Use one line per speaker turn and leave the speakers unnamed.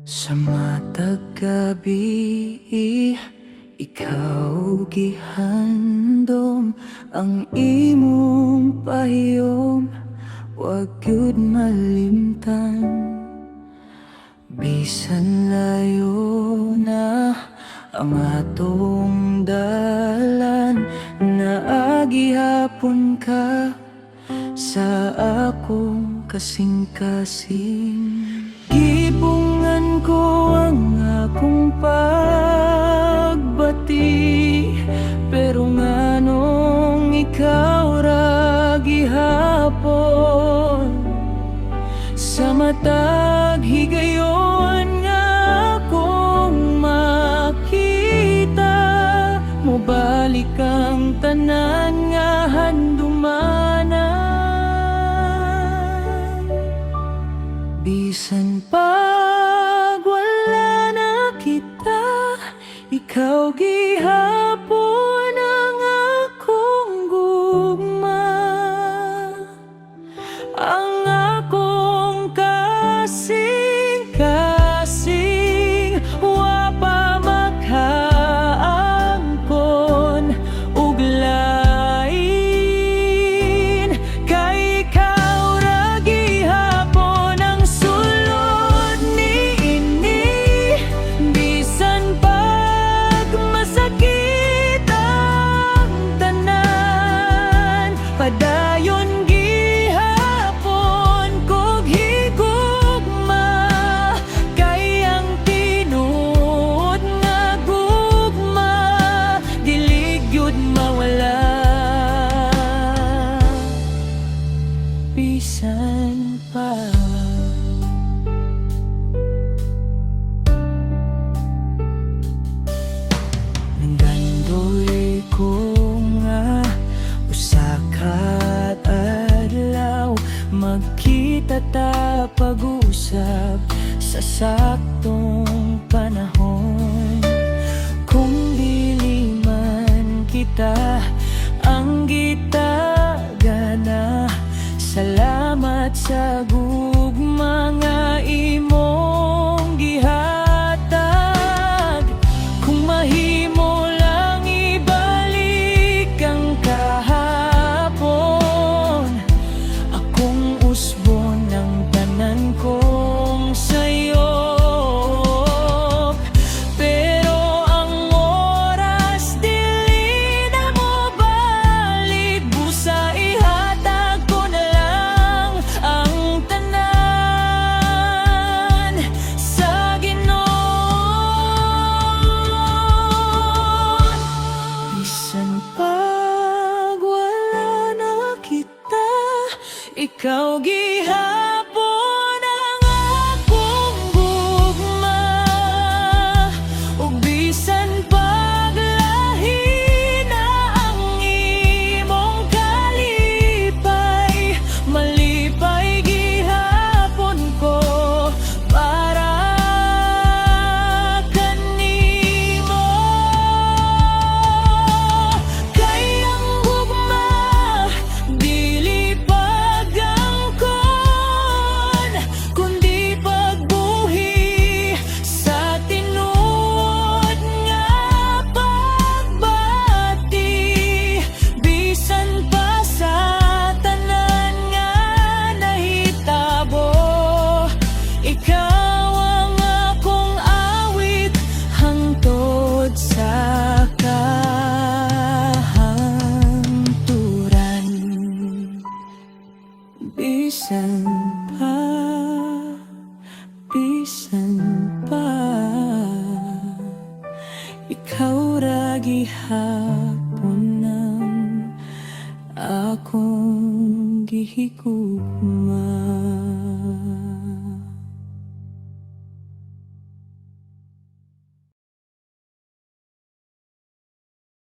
Sa matag gabi, ikaw gihandom ang imong pahiyom, wag gyud malimtan. Bisan layo na ang atong dalan, naagihapon ka sa akong kasing-kasing. Gipungan ko ang akong pagbati, pero nganong ikaw ra gihapon sa matag higayon nga akong makita. Mobalik ang tanan nga handumanan. Bisan pag wala na kita, ikaw gihapon ang akong gugma, ang akong kasing-kasing. Wa pa makaangkon ug lain, kay ikaw ra gihapon ang sulod niini. Bisan pag masakit ang tanan, padayon gihapon kog higugma, kay ang tinuod nga gugma dili gyud mawala. Bisan pa nanggandoy ko nga usa ka adlaw, magkita ta pag-usap sa saktong panahon. Kung dili man kita ang gitagana, salamat sa gugma nga imong gihatag. Kung mahimo lang ibalik ang kahapon, akong usbon ang tanan kong sayop. Pero ang oras dili na mo balik, busa ihatag ko na lang ang tanan sa Ginoo. Bisan pag wala na kita, ikaw gihapon ang akong gugma, ug bisan pag lahi na ang imong kalipay, malipay gihapon ko para kanimo. Kay ang gugma dili pagangkon, kundi pagbuhi sa tinuod nga pagbati. Bisan pa sa tanan nga nahitabo, ikaw ang akong awit hangtod sa kahanturan. Bisan pa, bisan pa, ikaw ra gihapon ang akong gihigugma.